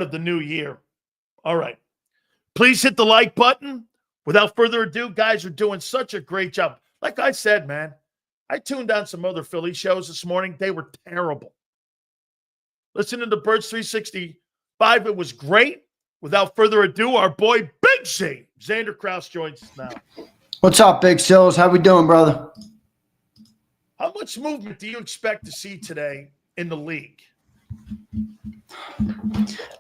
start of the new year. All right. Please hit the like button. Without further ado, guys are doing such a great job. Like I said, man, I tuned on some other Philly shows this morning. They were terrible. Listening to Birds 365, it was great. Without further ado, our boy Big Z, Zander Krause, joins us now. What's up, Big Sills? How we doing, brother? How much movement do you expect to see today in the league?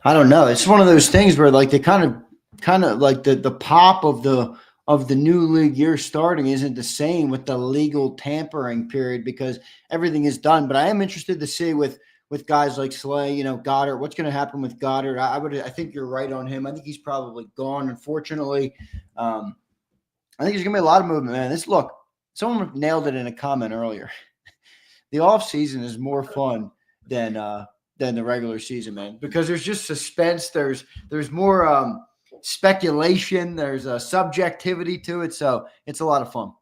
I don't know. It's one of those things where like they kind of like the pop of the new league year starting isn't the same with the legal tampering period because everything is done. But I am interested to see with guys like Sileo, Goddard, what's going to happen with Goddard. I think you're right on him. I think he's probably gone. Unfortunately, I think there's going to be a lot of movement, man. Look, someone nailed it in a comment earlier. The offseason is more fun than the regular season, man, because there's just suspense. There's more speculation. There's a subjectivity to it. So it's a lot of fun.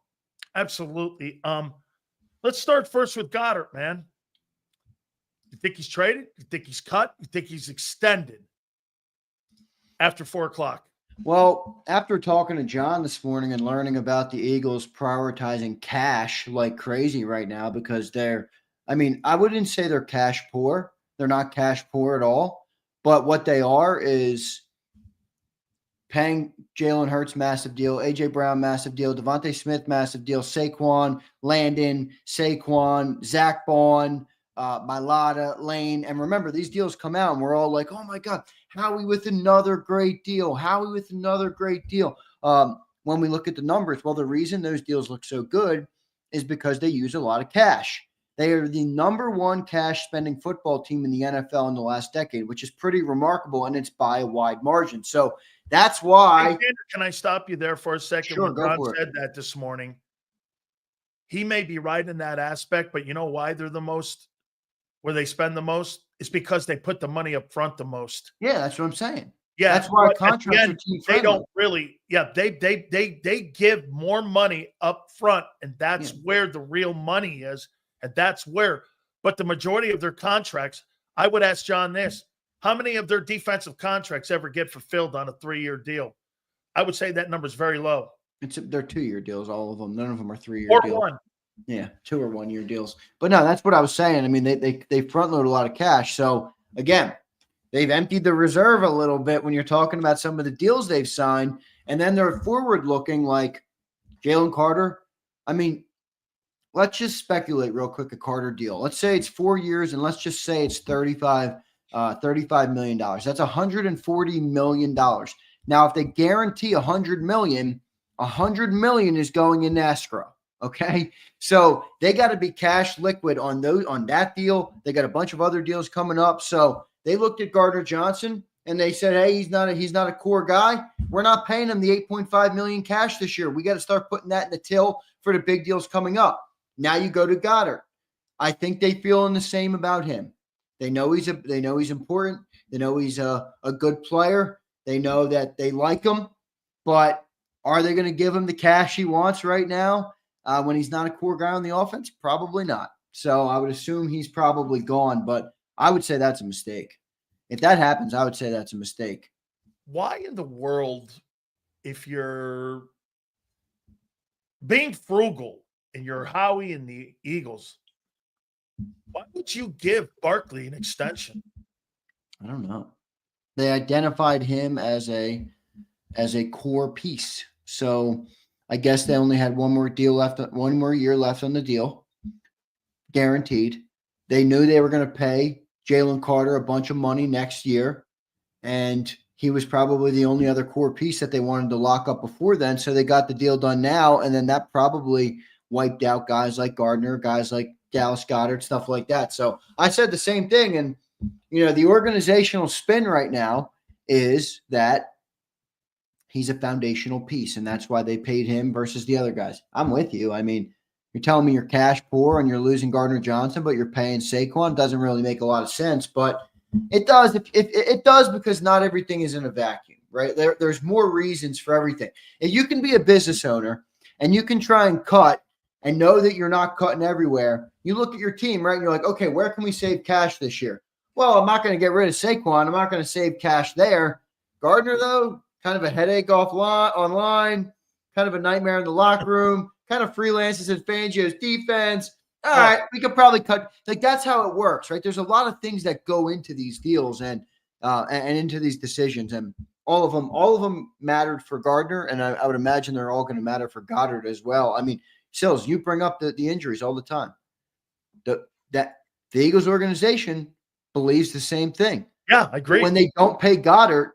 Absolutely. Let's start first with Goddard, man. You think he's traded? You think he's cut? You think he's extended after 4 o'clock? Well, after talking to John this morning and learning about the Eagles prioritizing cash like crazy right now because I wouldn't say they're cash poor. They're not cash poor at all. But what they are is paying Jalen Hurts massive deal, A.J. Brown massive deal, Devontae Smith massive deal, Saquon, Landon, Zach Bond, Mailata, Lane. And remember, these deals come out and we're all like, oh, my God, Howie with another great deal. Howie with another great deal. When we look at the numbers, well, the reason those deals look so good is because they use a lot of cash. They are the number one cash spending football team in the NFL in the last decade, which is pretty remarkable, and it's by a wide margin. So that's why. Hey, Xander, can I stop you there for a second? Sure, when Ron said that this morning, he may be right in that aspect, but you know why they're the most, where they spend the most? It's because they put the money up front the most. Yeah, that's what I'm saying. Yeah, that's why contracts are team friendly. They don't really. Yeah, they give more money up front, and that's where the real money is. And that's where, but the majority of their contracts, I would ask John this, how many of their defensive contracts ever get fulfilled on a 3-year deal? I would say that number is very low. They're 2-year deals, all of them. None of them are 3-year or deals. One. Yeah, 2 or 1-year deals. But no, that's what I was saying. I mean, they front load a lot of cash. So again, they've emptied the reserve a little bit when you're talking about some of the deals they've signed. And then they're forward looking like Jalen Carter. I mean, let's just speculate real quick a Carter deal. Let's say it's 4 years, and let's just say it's $35 million. That's $140 million. Now, if they guarantee $100 million, $100 million is going in escrow. Okay, so they got to be cash liquid on that deal. They got a bunch of other deals coming up. So they looked at Gardner-Johnson and they said, "Hey, he's not a core guy. We're not paying him the $8.5 million cash this year. We got to start putting that in the till for the big deals coming up." Now you go to Goddard. I think they feeling the same about him. They know he's important. They know he's a good player. They know that they like him, but are they going to give him the cash he wants right now when he's not a core guy on the offense? Probably not. So I would assume he's probably gone, but I would say that's a mistake. If that happens, I would say that's a mistake. Why in the world, if you're being frugal, and you're Howie and the Eagles, why would you give Barkley an extension? I don't know. They identified him as a core piece. So I guess they only had one more year left on the deal, guaranteed. They knew they were going to pay Jalen Carter a bunch of money next year, and he was probably the only other core piece that they wanted to lock up before then. So they got the deal done now, and then that probably wiped out guys like Gardner, guys like Dallas Goedert, stuff like that. So I said the same thing. And, the organizational spin right now is that he's a foundational piece, and that's why they paid him versus the other guys. I'm with you. I mean, you're telling me you're cash poor and you're losing Gardner-Johnson, but you're paying Saquon. Doesn't really make a lot of sense, but it does. It does because not everything is in a vacuum, right? There's more reasons for everything. If you can be a business owner and you can try and cut and know that you're not cutting everywhere, you look at your team, right? And you're like, okay, where can we save cash this year? well, I'm not going to get rid of Saquon. I'm not going to save cash there. Gardner, though, kind of a headache online, kind of a nightmare in the locker room, kind of freelances in Fangio's defense. All right, we could probably cut. Like, that's how it works, right? There's a lot of things that go into these deals and into these decisions, and all of them mattered for Gardner, and I would imagine they're all going to matter for Goddard as well. I mean, Sills, you bring up the injuries all the time. The Eagles organization believes the same thing. Yeah, I agree. When they don't pay Goddard,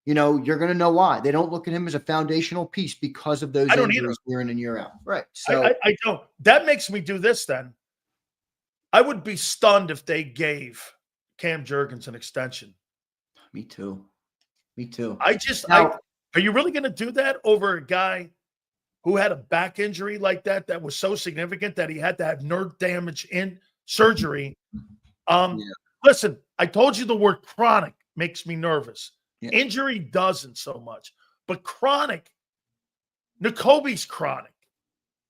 you're going to know why. They don't look at him as a foundational piece because of those injuries year in and year out. Right. So I don't. That makes me do this then. I would be stunned if they gave Cam Jurgens an extension. Me too. Are you really going to do that over a guy who had a back injury like that was so significant that he had to have nerve damage in surgery? Listen, I told you the word chronic makes me nervous. Yeah. Injury doesn't so much, but chronic, N'Kobe's chronic.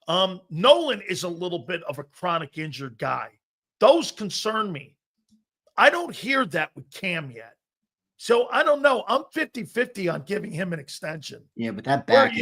Nolan is a little bit of a chronic injured guy. Those concern me. I don't hear that with Cam yet. So I don't know. I'm 50-50 on giving him an extension. Yeah, but that back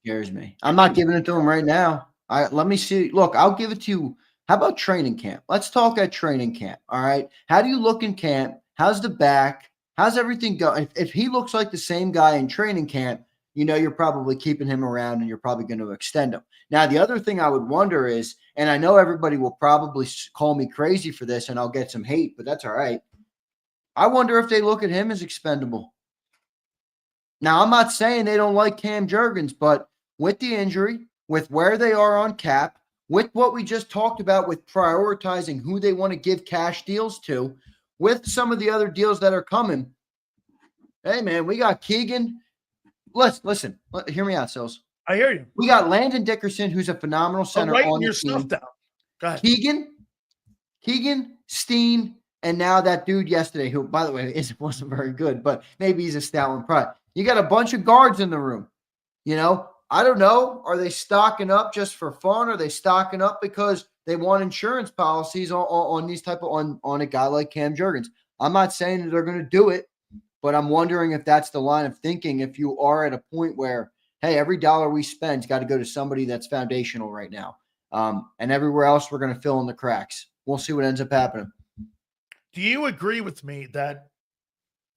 scares me. I'm not giving it to him right now. Let me see. Look, I'll give it to you. How about training camp? Let's talk at training camp. All right. How do you look in camp? How's the back? How's everything going? If he looks like the same guy in training camp, you're probably keeping him around and you're probably going to extend him. Now, the other thing I would wonder is, and I know everybody will probably call me crazy for this and I'll get some hate, but that's all right. I wonder if they look at him as expendable. Now, I'm not saying they don't like Cam Jurgens, but with the injury, with where they are on cap, with what we just talked about with prioritizing who they want to give cash deals to, with some of the other deals that are coming, hey, man, we got Keegan. Listen, hear me out, Sills. I hear you. We got Landon Dickerson, who's a phenomenal center on the team. Stuff down. Go ahead. Keegan, Steen, and now that dude yesterday, who, by the way, wasn't very good, but maybe he's a stalwart pride. You got a bunch of guards in the room. I don't know. Are they stocking up just for fun? Are they stocking up because they want insurance policies on these type of on a guy like Cam Jurgens? I'm not saying that they're going to do it, but I'm wondering if that's the line of thinking. If you are at a point where, hey, every dollar we spend's got to go to somebody that's foundational right now, and everywhere else we're going to fill in the cracks. We'll see what ends up happening. Do you agree with me that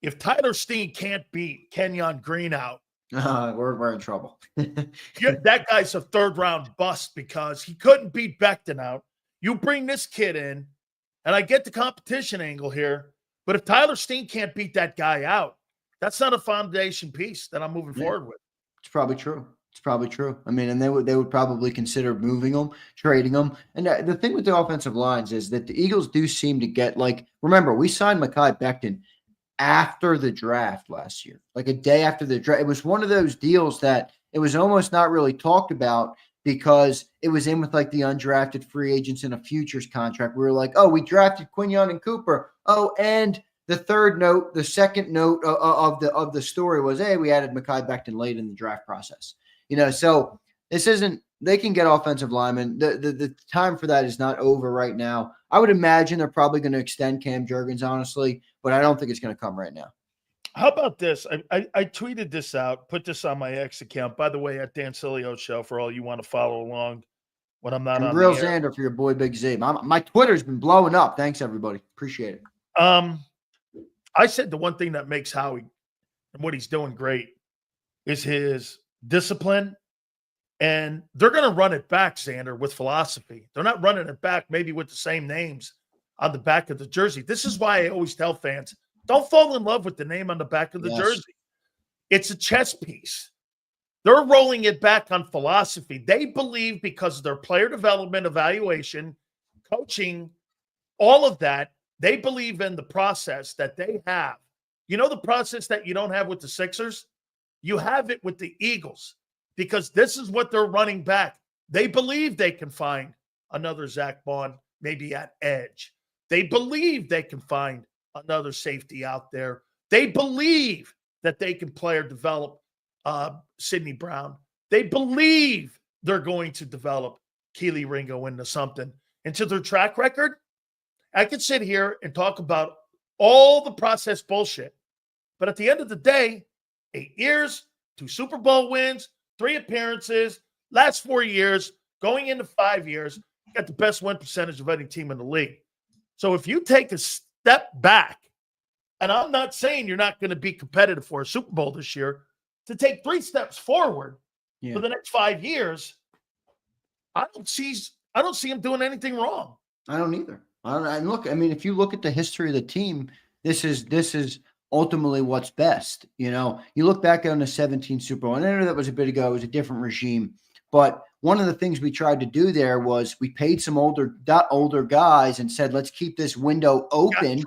if Tyler Steen can't beat Kenyon Green out, we're in trouble? That guy's a third-round bust because he couldn't beat Becton out. You bring this kid in, and I get the competition angle here, but if Tyler Steen can't beat that guy out, that's not a foundation piece that I'm moving forward with. It's probably true. I mean, and they would probably consider moving them, trading them. And the thing with the offensive lines is that the Eagles do seem to get, like, remember, we signed Mekhi Becton after the draft last year, like a day after the draft. It was one of those deals that it was almost not really talked about because it was in with like the undrafted free agents in a futures contract. We were like, oh, we drafted Quinyon and Cooper. Oh, and the second note of the story was, hey, we added Mekhi Becton late in the draft process. So this isn't, they can get offensive linemen. The time for that is not over right now. I would imagine they're probably going to extend Cam Jurgens, honestly, but I don't think it's going to come right now. How about this? I tweeted this out, put this on my X account. By the way, at Dan Sileo Show, for all you want to follow along when I'm not on Real the air. Zander for your boy Big Z. My Twitter's been blowing up. Thanks, everybody. Appreciate it. I said the one thing that makes Howie and what he's doing great is his discipline. And they're going to run it back, Zander, with philosophy. They're not running it back maybe with the same names on the back of the jersey. This is why I always tell fans, don't fall in love with the name on the back of the jersey. It's a chess piece. They're rolling it back on philosophy. They believe because of their player development, evaluation, coaching, all of that, they believe in the process that they have. You know the process that you don't have with the Sixers? You have it with the Eagles. Because this is what they're running back. They believe they can find another Zach Bond, maybe at edge. They believe they can find another safety out there. They believe that they can play or develop Sidney Brown. They believe they're going to develop Keely Ringo into something. And to their track record, I could sit here and talk about all the process bullshit. But at the end of the day, 8 years, 2 Super Bowl wins, 3 appearances, last 4 years, going into 5 years, got the best win percentage of any team in the league. So if you take a step back, and I'm not saying you're not going to be competitive for a Super Bowl this year, to take 3 steps forward for the next 5 years, I don't see him doing anything wrong. I don't either. And look, I mean, if you look at the history of the team, this is ultimately what's best. You know, you look back on the 17 Super Bowl, and I know that was a bit ago. It was a different regime. But one of the things we tried to do there was we paid some older guys and said, let's keep this window open.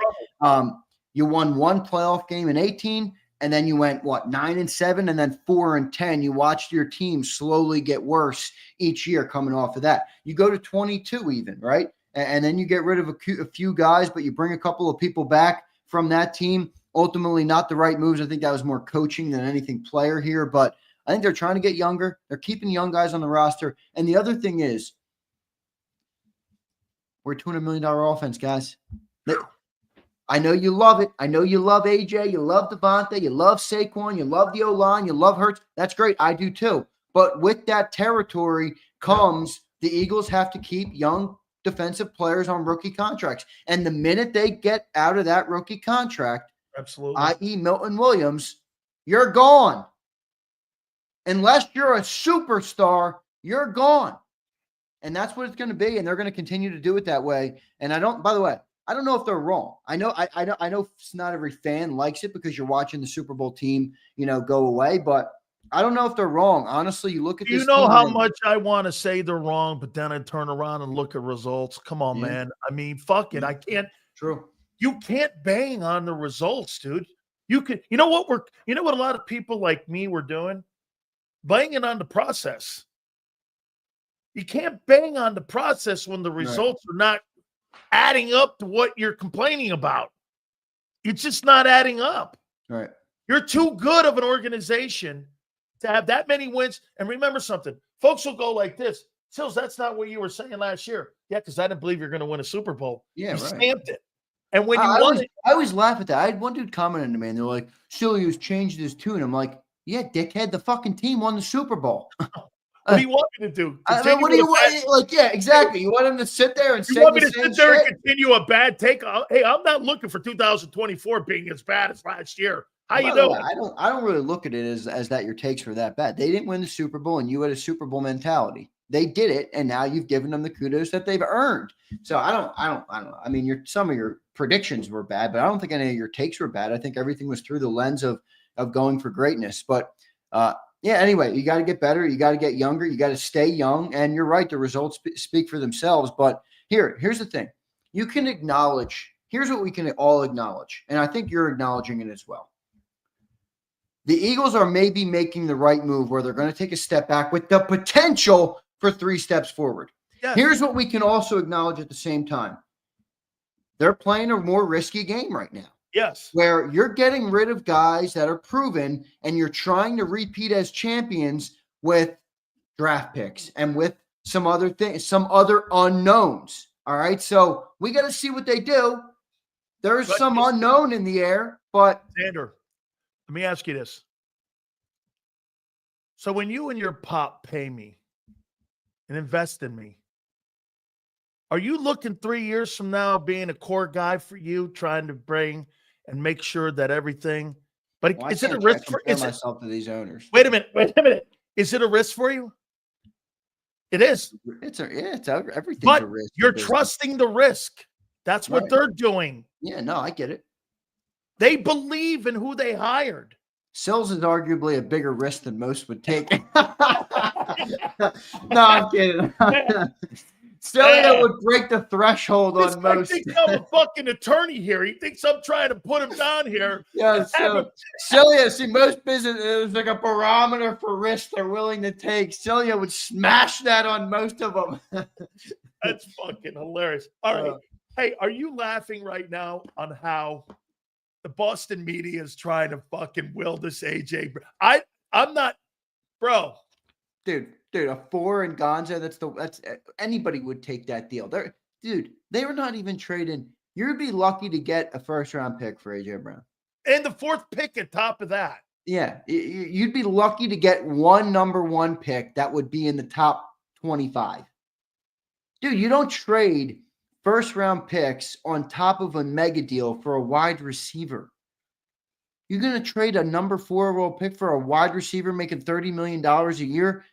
You won 1 playoff game in 18, and then you went, 9-7, and then 4-10. You watched your team slowly get worse each year coming off of that. You go to 22 even, right? And then you get rid of a few guys, but you bring a couple of people back from that team. Ultimately, not the right moves. I think that was more coaching than anything player here, but I think they're trying to get younger. They're keeping young guys on the roster. And the other thing is, we're a $200 million offense, guys. I know you love it. I know you love AJ. You love Devontae. You love Saquon. You love the O-line. You love Hurts. That's great. I do too. But with that territory comes the Eagles have to keep young defensive players on rookie contracts. And the minute they get out of that rookie contract, absolutely, i.e. Milton Williams, you're gone. Unless you're a superstar, you're gone. And that's what it's going to be. And they're going to continue to do it that way. And by the way, I don't know if they're wrong. I know not every fan likes it because you're watching the Super Bowl team, go away, but I don't know if they're wrong. Honestly, you look at this. You know how much I want to say they're wrong, but then I turn around and look at results. Come on, man. I mean, fuck it. I can't. True. You can't bang on the results, dude. You know what a lot of people like me were doing? Banging on the process. You can't bang on the process when the results are not adding up to what you're complaining about. It's just not adding up. Right. You're too good of an organization to have that many wins. And remember something. Folks will go like this. Sills, that's not what you were saying last year. Yeah, because I didn't believe you're going to win a Super Bowl. Yeah, you right. stamped it. And when you won it. I always laugh at that. I had one dude commenting to me, and they're like, Sileo's changed his tune. I'm like, yeah, dickhead, the fucking team won the Super Bowl. What do you want me to do? What do you want? Like, yeah, exactly. You want him to sit there and say want me to sit there and continue a bad take? Hey, I'm not looking for 2024 being as bad as last year. How you doing? I don't really look at it as that your takes were that bad. They didn't win the Super Bowl, and you had a Super Bowl mentality. They did it, and now you've given them the kudos that they've earned. So I don't know. I mean, some of your predictions were bad, but I don't think any of your takes were bad. I think everything was through the lens of going for greatness. But yeah, anyway, you got to get better. You got to get younger. You got to stay young. And you're right. The results speak for themselves. But here's the thing. You can acknowledge. Here's what we can all acknowledge. And I think you're acknowledging it as well. The Eagles are maybe making the right move where they're going to take a step back with the potential for 3 steps forward. Yes. Here's what we can also acknowledge at the same time. They're playing a more risky game right now. Yes. Where you're getting rid of guys that are proven and you're trying to repeat as champions with draft picks and with some other things, some other unknowns. All right. So we got to see what they do. There's some unknown in the air, but Zander, let me ask you this. So when you and your pop pay me and invest in me, are you looking 3 years from now being a core guy for you, trying to bring and make sure that everything? But is it a risk for myself to these owners? Wait a minute. Is it a risk for you? It is. It's everything's but a risk. You're trusting the risk. That's what they're doing. Yeah, no, I get it. They believe in who they hired. Sills is arguably a bigger risk than most would take. No, I'm kidding. Sileo would break the threshold on most. He thinks I'm a fucking attorney here. He thinks I'm trying to put him down here. Yeah, so Sileo, see, most business is like a barometer for risk they're willing to take. Sileo would smash that on most of them. That's fucking hilarious. All right. Hey, are you laughing right now on how the Boston media is trying to fucking will this AJ? I'm not, bro. Dude, a 4 in Gonza, that's anybody would take that deal. They were not even trading You'd be lucky to get a first-round pick for A.J. Brown. And the 4th pick at top of that. Yeah, you'd be lucky to get one number 1 pick that would be in the top 25. Dude, you don't trade first-round picks on top of a mega deal for a wide receiver. You're going to trade a number 4 overall pick for a wide receiver making $30 million a year?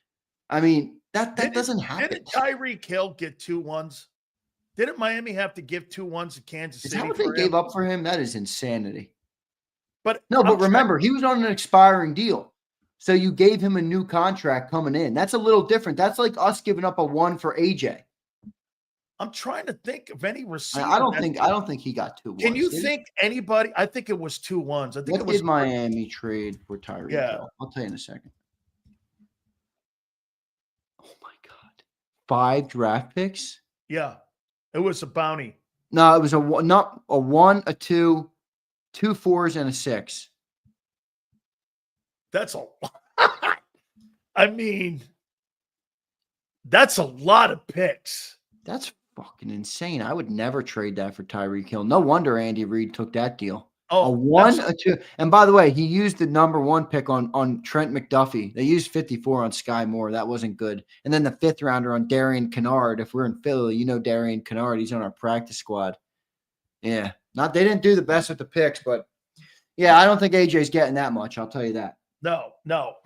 I mean, that doesn't happen. Didn't Tyreek Hill get 2 1s? Didn't Miami have to give 2 1s to Kansas City? Is that what they gave up for him? That is insanity. But remember, he was on an expiring deal. So you gave him a new contract coming in. That's a little different. That's like us giving up a 1 for AJ. I'm trying to think of any receiver. I don't think he got 2 1s. Can you think anybody? I think it was 2 1s. I think it was Miami trade for Tyreek Hill? I'll tell you in a second. Oh my God. 5 draft picks? Yeah. It was a bounty. No, it was not a 1, a 2, 2 4s, and a 6. That's a lot. I mean, that's a lot of picks. That's fucking insane. I would never trade that for Tyreek Hill. No wonder Andy Reid took that deal. Oh, a 1, a 2. And by the way, he used the number 1 pick on Trent McDuffie. They used 54 on Sky Moore. That wasn't good. And then the 5th rounder on Darian Kennard. If we're in Philly, you know Darian Kennard. He's on our practice squad. Yeah. They didn't do the best with the picks, but yeah, I don't think AJ's getting that much. I'll tell you that. No.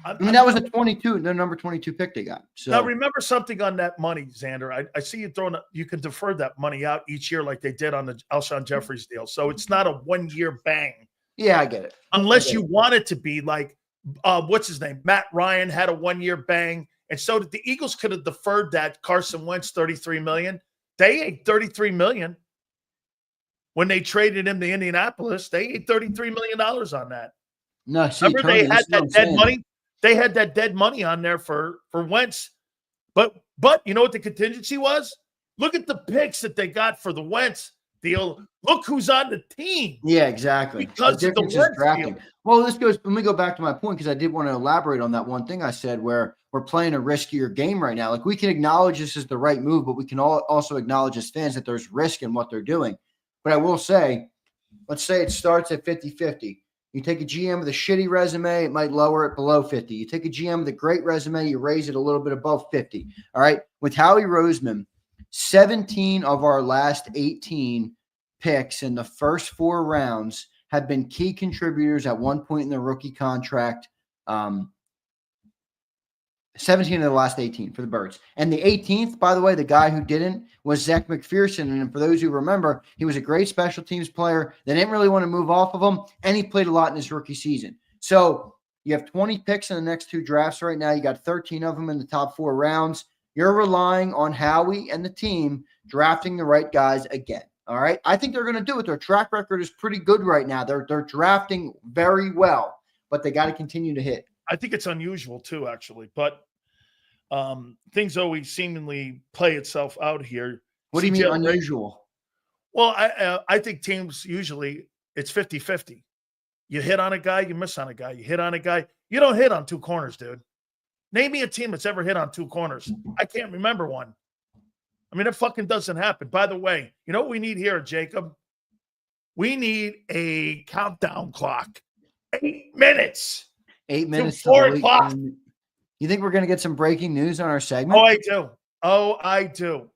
I mean, that was a 22, the number 22 pick they got. So now remember something on that money, Zander. I see you throwing. You can defer that money out each year, like they did on the Alshon Jeffries deal. So it's not a 1-year bang. Yeah, I get it. Unless you want it to be like, what's his name? Matt Ryan had a 1-year bang, and so did the Eagles. Could have deferred that. Carson Wentz, $33 million. They ate $33 million when they traded him to Indianapolis. They ate $33 million on that. No, remember they had that dead money. They had that dead money on there for Wentz, but you know what the contingency was? Look at the picks that they got for the Wentz deal. Look who's on the team. Yeah, exactly. Because the difference is drafting. Deal. Well, let me go back to my point because I did want to elaborate on that one thing I said where we're playing a riskier game right now. Like we can acknowledge this is the right move, but we can also acknowledge as fans that there's risk in what they're doing. But I will say, let's say it starts at 50-50. You take a GM with a shitty resume, it might lower it below 50. You take a GM with a great resume, you raise it a little bit above 50. All right. With Howie Roseman, 17 of our last 18 picks in the first 4 rounds have been key contributors at one point in the rookie contract. 17 of the last 18 for the Birds. And the 18th, by the way, the guy who didn't was Zach McPherson. And for those who remember, he was a great special teams player. They didn't really want to move off of him, and he played a lot in his rookie season. So you have 20 picks in the next 2 drafts right now. You got 13 of them in the top 4 rounds. You're relying on Howie and the team drafting the right guys again. All right. I think they're going to do it. Their track record is pretty good right now. They're drafting very well, but they got to continue to hit. I think it's unusual too, actually, but things always seemingly play itself out here. What do you mean unusual? Well, I think teams usually it's 50-50. You hit on a guy, you miss on a guy. You hit on a guy. You don't hit on 2 corners, dude. Name me a team that's ever hit on 2 corners. I can't remember one. I mean, it fucking doesn't happen. By the way, you know what we need here, Jacob? We need a countdown clock. 8 minutes. 8 minutes. 4 o'clock. You think we're going to get some breaking news on our segment? Oh, I do.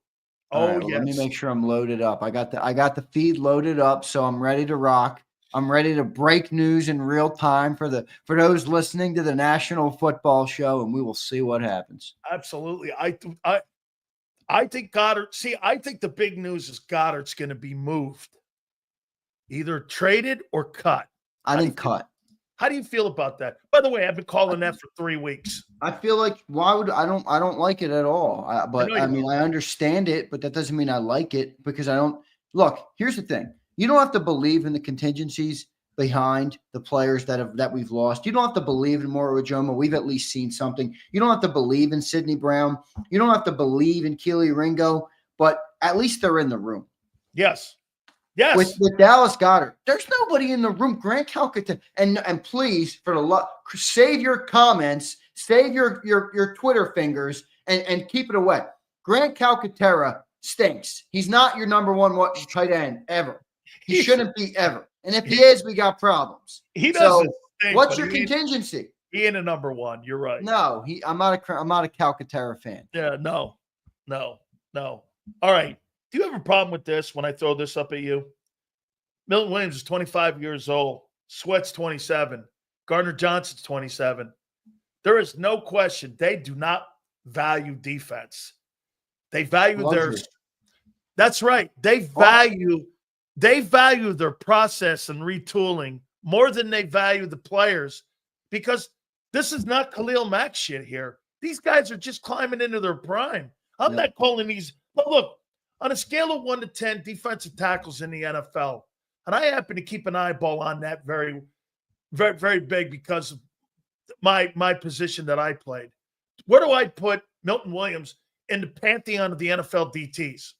Oh, right, yes. Let me make sure I'm loaded up. I got the feed loaded up, so I'm ready to rock. I'm ready to break news in real time for those listening to the National Football Show, and we will see what happens. Absolutely. I think Goddard. See, I think the big news is Goddard's going to be moved, either traded or cut. I think cut. How do you feel about that? By the way, I've been calling that for 3 weeks. I feel like I don't like it at all. I mean, I understand it, but that doesn't mean I like it because I don't look. Here's the thing: you don't have to believe in the contingencies behind the players that we've lost. You don't have to believe in Moro Ujoma. We've at least seen something. You don't have to believe in Sidney Brown. You don't have to believe in Keely Ringo, but at least they're in the room. Yes. Yes. With Dallas Goedert, there's nobody in the room. Grant Calcaterra, and please, for the love, save your comments, save your Twitter fingers, and keep it away. Grant Calcaterra stinks. He's not your number 1 tight end ever. He shouldn't be ever. And if he is, we got problems. He doesn't. So what's your contingency? He ain't a number one. You're right. No, I'm not a Calcaterra fan. Yeah, no. All right. Do you have a problem with this when I throw this up at you? Milton Williams is 25 years old. Sweat's 27. Gardner-Johnson's 27. There is no question they do not value defense. They value that's right. They value their process and retooling more than they value the players, because this is not Khalil Mack shit here. These guys are just climbing into their prime. I'm not calling these. But look, on a scale of 1 to 10 defensive tackles in the NFL, and I happen to keep an eyeball on that very, very, very big because of my position that I played. Where do I put Milton Williams in the pantheon of the NFL DTs?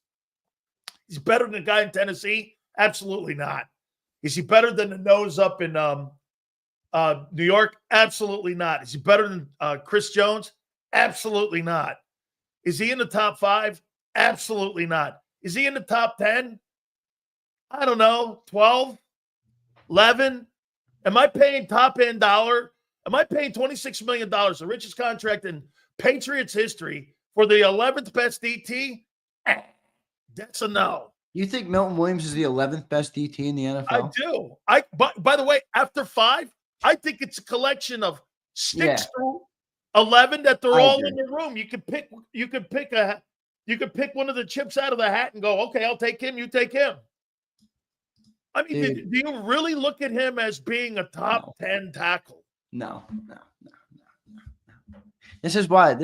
He's better than the guy in Tennessee? Absolutely not. Is he better than the nose up in New York? Absolutely not. Is he better than Chris Jones? Absolutely not. Is he in the top 5? Absolutely not. Is he in the top 10? I don't know, 12, 11. Am I paying top end dollar? Am I paying $26 million, the richest contract in Patriots history, for the 11th best DT? That's a no. You think Milton Williams is the 11th best DT in the NFL? I do. By the way, after 5, I think it's a collection of 6 through 11 that they're all in the room. You could pick one of the chips out of the hat and go, okay, I'll take him. You take him. I mean, do you really look at him as being a top 10 tackle? No. This is why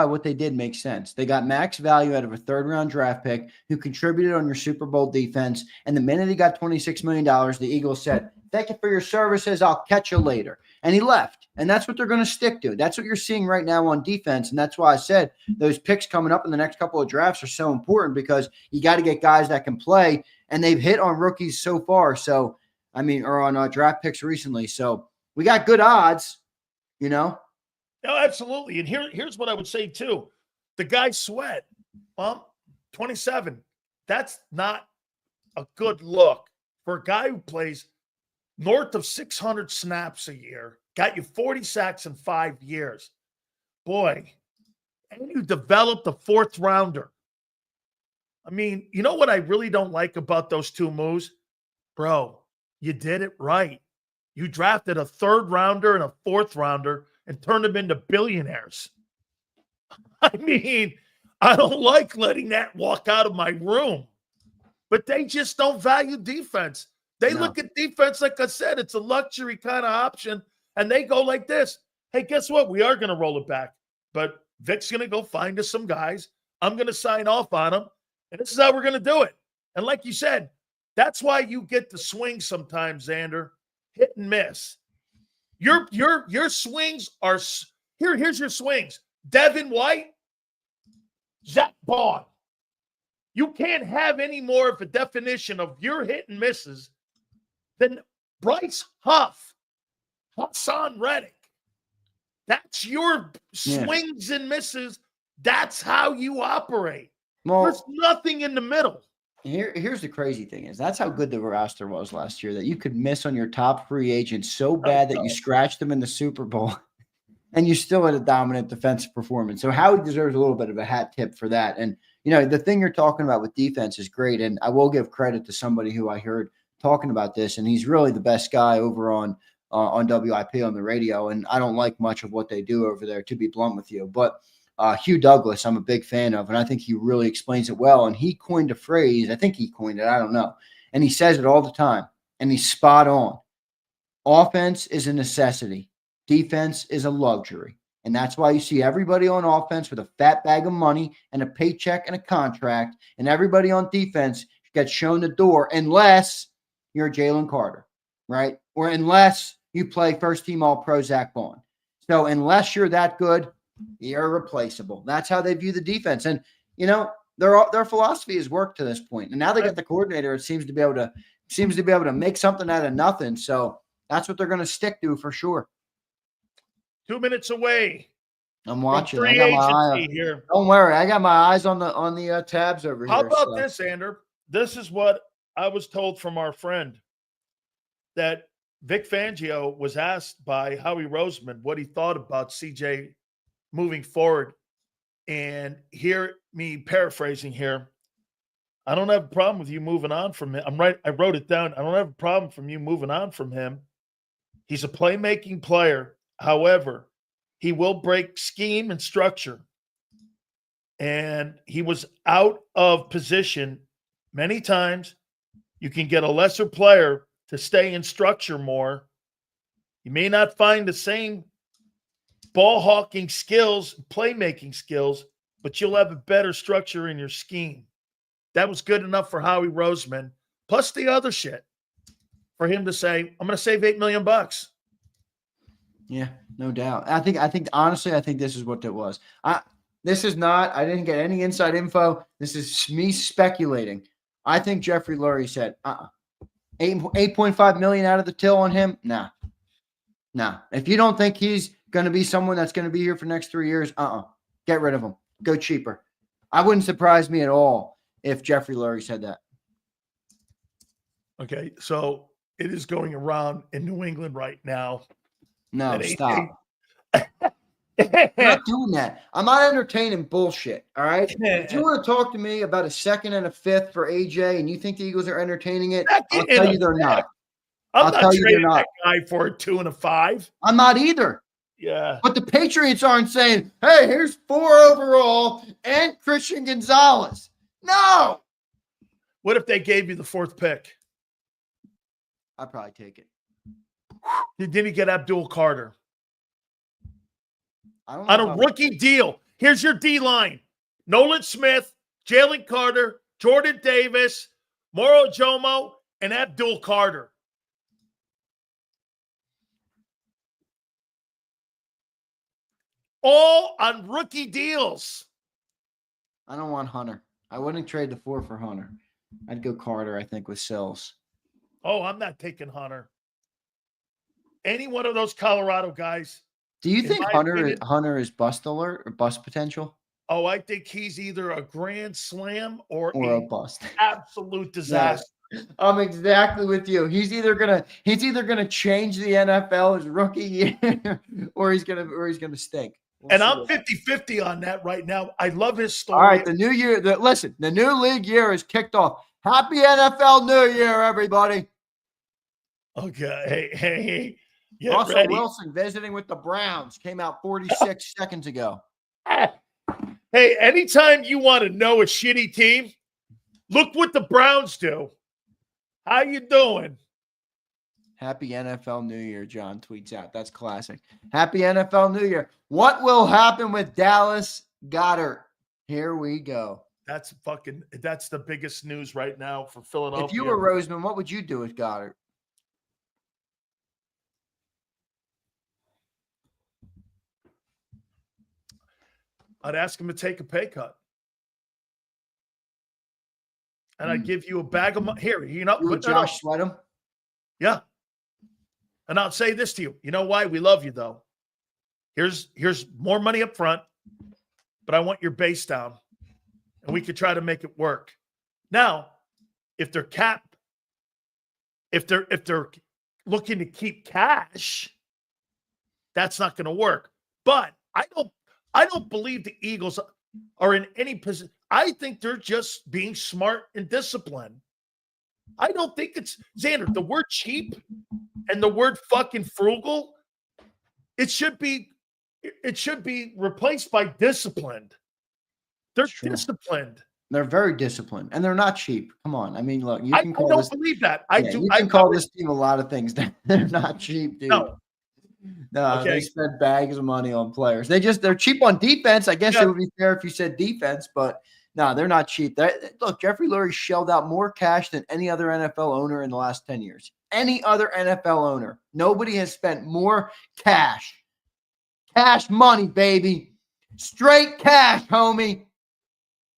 what they did makes sense. They got max value out of a 3rd-round draft pick who contributed on your Super Bowl defense. And the minute he got $26 million, the Eagles said, thank you for your services. I'll catch you later. And he left. And that's what they're going to stick to. That's what you're seeing right now on defense. And that's why I said those picks coming up in the next couple of drafts are so important, because you got to get guys that can play. And they've hit on rookies so far. So, or on draft picks recently. So we got good odds, No, absolutely. And here's what I would say, too. The guy Sweat, 27. That's not a good look for a guy who plays north of 600 snaps a year, got you 40 sacks in 5 years. Boy, and you developed a 4th rounder. I mean, you know what I really don't like about those 2 moves? Bro, you did it right. You drafted a 3rd rounder and a 4th rounder and turned them into billionaires. I mean, I don't like letting that walk out of my room. But they just don't value defense. They look at defense, like I said, it's a luxury kind of option. And they go like this. Hey, guess what? We are going to roll it back. But Vic's going to go find us some guys. I'm going to sign off on them. And this is how we're going to do it. And like you said, that's why you get the swing sometimes, Zander. Hit and miss. Your swings are here's your swings. Devin White, Zach Bond. You can't have any more of a definition of your hit and misses than Bryce Huff, Hassan Reddick. That's your swings and misses. That's how you operate. Well, there's nothing in the middle. Here's the crazy thing is that's how good the roster was last year, that you could miss on your top free agents so bad that you scratched them in the Super Bowl and you still had a dominant defensive performance. So Howie deserves a little bit of a hat tip for that. And, the thing you're talking about with defense is great. And I will give credit to somebody who I heard talking about this, and he's really the best guy over on WIP on the radio. And I don't like much of what they do over there, to be blunt with you. But Hugh Douglas, I'm a big fan of, and I think he really explains it well. And he coined a phrase. I think he coined it. I don't know. And he says it all the time, and he's spot on. Offense is a necessity. Defense is a luxury. And that's why you see everybody on offense with a fat bag of money and a paycheck and a contract, and everybody on defense gets shown the door unless you're Jalen Carter, right? Or unless you play first-team All-Pro Zach Bond. So unless you're that good, you're irreplaceable. That's how they view the defense. And, their philosophy has worked to this point. And now they got the coordinator. It seems to be able to make something out of nothing. So that's what they're going to stick to for sure. 2 minutes away. I'm watching. I got my eye here. Don't worry. I got my eyes on the tabs over here. How about this, Zander? This is what I was told from our friend that Vic Fangio was asked by Howie Roseman what he thought about CJ moving forward. And hear me paraphrasing here. I don't have a problem with you moving on from him. I wrote it down. I don't have a problem from you moving on from him. He's a playmaking player. However, he will break scheme and structure. And he was out of position many times. You can get a lesser player to stay in structure more. You may not find the same ball hawking skills, playmaking skills, but you'll have a better structure in your scheme. That was good enough for Howie Roseman, plus the other shit, for him to say, I'm going to save $8 million. Yeah, no doubt. I think honestly, I think this is what it was. I didn't get any inside info. This is me speculating. I think Jeffrey Lurie said, 8.5 million out of the till on him. Nah. If you don't think he's going to be someone that's going to be here for the next 3 years, get rid of him. Go cheaper. I wouldn't surprise me at all if Jeffrey Lurie said that. Okay, so it is going around in New England right now. No, stop. I'm not doing that. I'm not entertaining bullshit, all right? If you want to talk to me about a second and a fifth for AJ and you think the Eagles are entertaining it, I'll tell you they're not. I'm not trading that guy for a 2 and a 5. I'm not either. Yeah. But the Patriots aren't saying, hey, here's 4 overall and Christian Gonzalez. No. What if they gave you the 4th pick? I'd probably take it. Did he get Abdul Carter? I don't know on a rookie deal. Here's your D-line. Nolan Smith, Jalen Carter, Jordan Davis, Moro Jomo, and Abdul Carter. All on rookie deals. I don't want Hunter. I wouldn't trade the 4 for Hunter. I'd go Carter, I think, with Sills. Oh, I'm not taking Hunter. Any one of those Colorado guys. Do you think Hunter is bust alert or bust potential? Oh, I think he's either a grand slam or a bust. Absolute disaster. Yeah, I'm exactly with you. He's either gonna change the NFL his rookie year or he's gonna stink. And I'm 50-50 on that right now. I love his story. All right, the new year. The new league year is kicked off. Happy NFL New Year, everybody. Okay. Hey. Russell ready. Wilson visiting with the Browns came out 46 seconds ago. Hey, anytime you want to know a shitty team, look what the Browns do. How you doing? Happy NFL New Year, John tweets out. That's classic. Happy NFL New Year. What will happen with Dallas Goedert? Here we go. That's the biggest news right now for Philadelphia. If you were Roseman, what would you do with Goedert? I'd ask him to take a pay cut. And I'd give you a bag of money. Here, Josh Sweat him? Yeah. And I'll say this to you. You know why? We love you, though. Here's more money up front, but I want your base down. And we could try to make it work. Now, if they're looking to keep cash, that's not going to work. But I don't believe the Eagles are in any position. I think they're just being smart and disciplined. I don't think it's Zander. The word cheap and the word fucking frugal, it should be replaced by disciplined. They're disciplined. They're very disciplined, and they're not cheap. Come on. I mean, look, I don't believe that. You can call this team a lot of things. They're not cheap, dude. No, okay. They spend bags of money on players. They're cheap on defense. I guess it would be fair if you said defense, but no, they're not cheap. Look, Jeffrey Lurie shelled out more cash than any other NFL owner in the last 10 years. Any other NFL owner. Nobody has spent more cash. Cash money, baby. Straight cash, homie.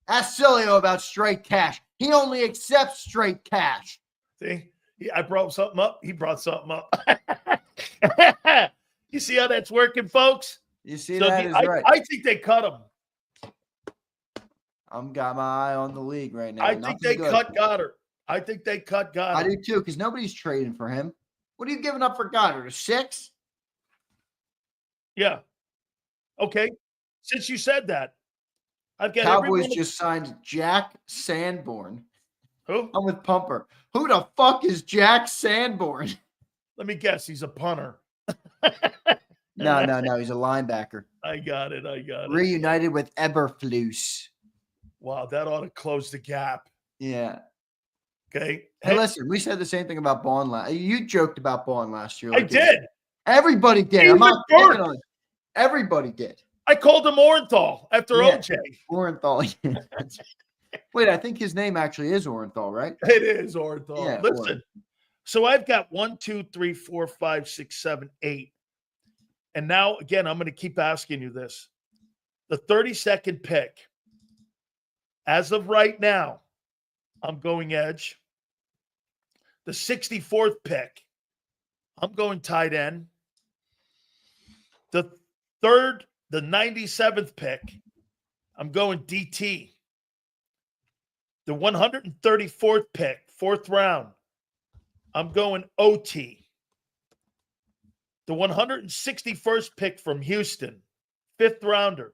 Ask Sileo about straight cash. He only accepts straight cash. See, I brought something up. He brought something up. You see how that's working, folks? You see that is right. I think they cut him. I'm got my eye on the league right now. I think they cut Goddard. I think they cut I Goddard. do too, because nobody's trading for him. What are you giving up for Goddard? A 6? Yeah. Okay. Since you said that, I've got Cowboys everyone. just signed Jack Sanborn. Who? I'm with Pumper. Who the fuck is Jack Sanborn? Let me guess. He's a punter. No. He's a linebacker. I got it. Reunited with Eberflus. Wow, that ought to close the gap. Yeah. Okay. Hey, listen, we said the same thing about Bond last. You joked about Bond last year. I did. Everybody did. I'm not picking on. Everybody did. I called him Orenthal after OJ. Orenthal. Wait, I think his name actually is Orenthal, right? It is Orenthal. Yeah, listen. So I've got 1, 2, 3, 4, 5, 6, 7, 8. And now, again, I'm going to keep asking you this. The 32nd pick, as of right now, I'm going edge. The 64th pick, I'm going tight end. The 97th pick, I'm going DT. The 134th pick, 4th round, I'm going OT. The 161st pick from Houston, 5th rounder,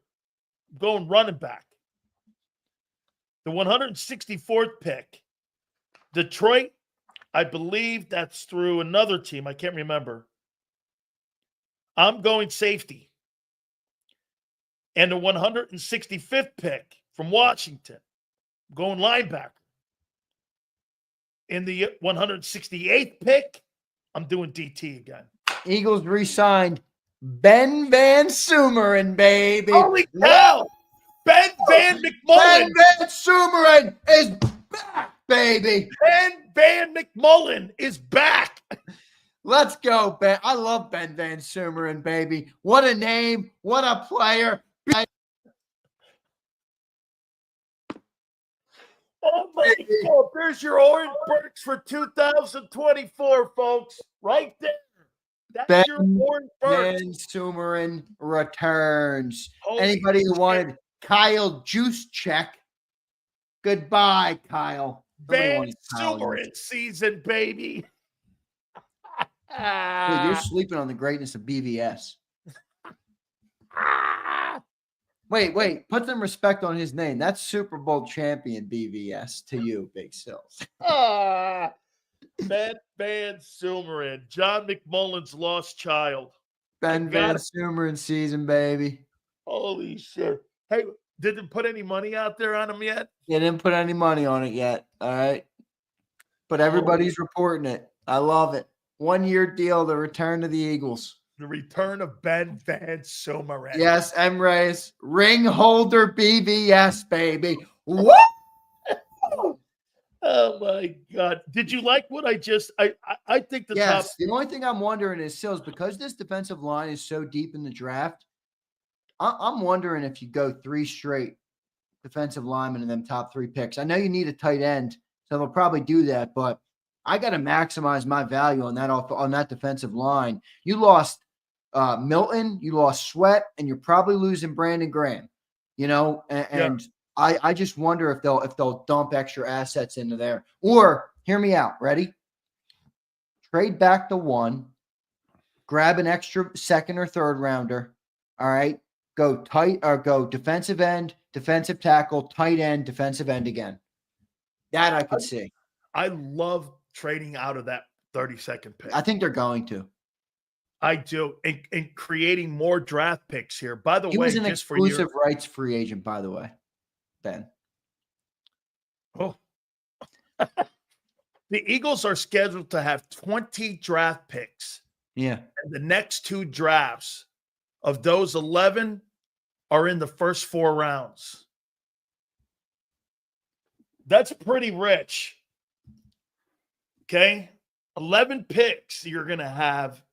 I'm going running back. The 164th pick, Detroit, I believe that's through another team. I can't remember. I'm going safety. And the 165th pick from Washington, I'm going linebacker. In the 168th pick, I'm doing DT again. Eagles re-signed Ben Van Sumeren, baby. Holy cow! Ben Van McMullen. Ben Van Sumeren is back, baby. Ben Van McMullen is back. Let's go, Ben. I love Ben Van Sumeren, baby. What a name. What a player. Oh, my God. There's your orange perks for 2024, folks. Right there. That's Ben your orange perks. Van Sumeren returns. Holy Anybody who shit. wanted Kyle Juszczyk, goodbye, Kyle. Nobody Van wanted Kyle Sumeren season, baby. Dude, you're sleeping on the greatness of BVS. Wait. Put some respect on his name. That's Super Bowl champion BVS to you, Big Sills. Ben Van Sumeren, John McMullen's lost child. Ben Van Sumeren season, baby. Holy shit. Hey, didn't put any money out there on him yet? They didn't put any money on it yet, all right? But everybody's reporting it. I love it. 1-year deal, the return to the Eagles. The return of Ben Van Sumeren. Yes, M-Rays. Ring holder BVS, baby. Woo! Oh, my God. Did you like what I think the top. The only thing I'm wondering is, Sills, because this defensive line is so deep in the draft, I'm wondering if you go 3 straight defensive linemen in them top 3 picks. I know you need a tight end, so they'll probably do that, but I got to maximize my value on that defensive line. You lost Milton, you lost Sweat, and you're probably losing Brandon Graham. And I just wonder if they'll dump extra assets into there. Or hear me out. Ready? Trade back to 1, grab an extra 2nd or 3rd rounder. All right. Go tight or go defensive end, defensive tackle, tight end, defensive end again. That I could see. I love trading out of that 32nd pick. I think they're going to. I do. And creating more draft picks here. By the way, he was an just exclusive rights free agent, by the way, Ben. Oh. The Eagles are scheduled to have 20 draft picks. Yeah. And the next 2 drafts of those 11 are in the first 4 rounds. That's pretty rich. Okay? 11 picks you're going to have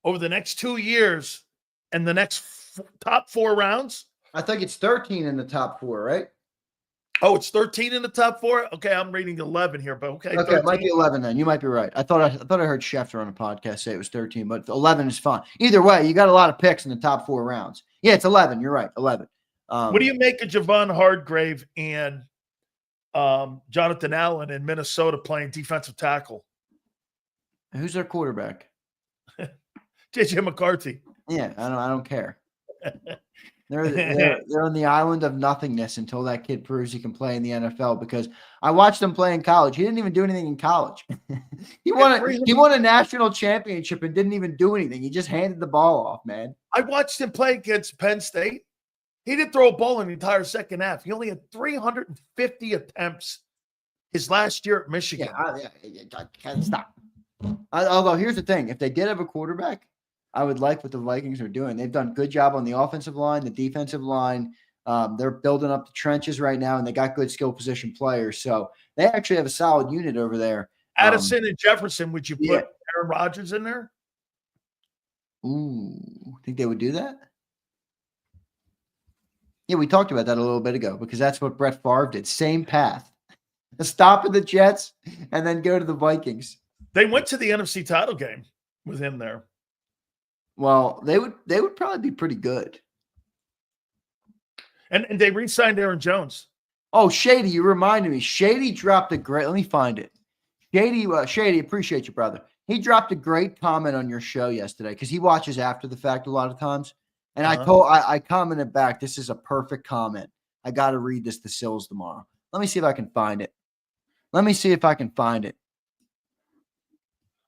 over the next 2 years and the next top 4 rounds. I think it's 13 in the top 4, right? Oh, it's 13 in the top 4? Okay, I'm reading 11 here, but okay. Okay, it might be 11 then. You might be right. I thought I heard Schefter on a podcast say it was 13, but 11 is fine. Either way, you got a lot of picks in the top 4 rounds. Yeah, it's 11. You're right, 11. What do you make of Javon Hargrave and Jonathan Allen in Minnesota playing defensive tackle. Who's their quarterback? JJ McCarthy. Yeah, I don't care. They're on the island of nothingness until that kid proves he can play in the NFL, because I watched him play in college. He didn't even do anything in college. He won a national championship and didn't even do anything. He just handed the ball off, man. I watched him play against Penn State. He didn't throw a ball in the entire second half. He only had 350 attempts his last year at Michigan. I can't stop. Although here's the thing. If they did have a quarterback, I would like what the Vikings are doing. They've done a good job on the offensive line, the defensive line. They're building up the trenches right now, and they got good skill position players. So they actually have a solid unit over there. Addison and Jefferson, would you put Aaron Rodgers in there? Ooh, think they would do that? Yeah, we talked about that a little bit ago, because that's what Brett Favre did. Same path. Stop at the Jets and then go to the Vikings. They went to the NFC title game with him there. Well, they would probably be pretty good. And they re-signed Aaron Jones. Oh, Shady, you reminded me. Shady dropped a great – let me find it. Shady, appreciate you, brother. He dropped a great comment on your show yesterday, because he watches after the fact a lot of times. And I commented back, this is a perfect comment. I got to read this to Sills tomorrow. Let me see if I can find it.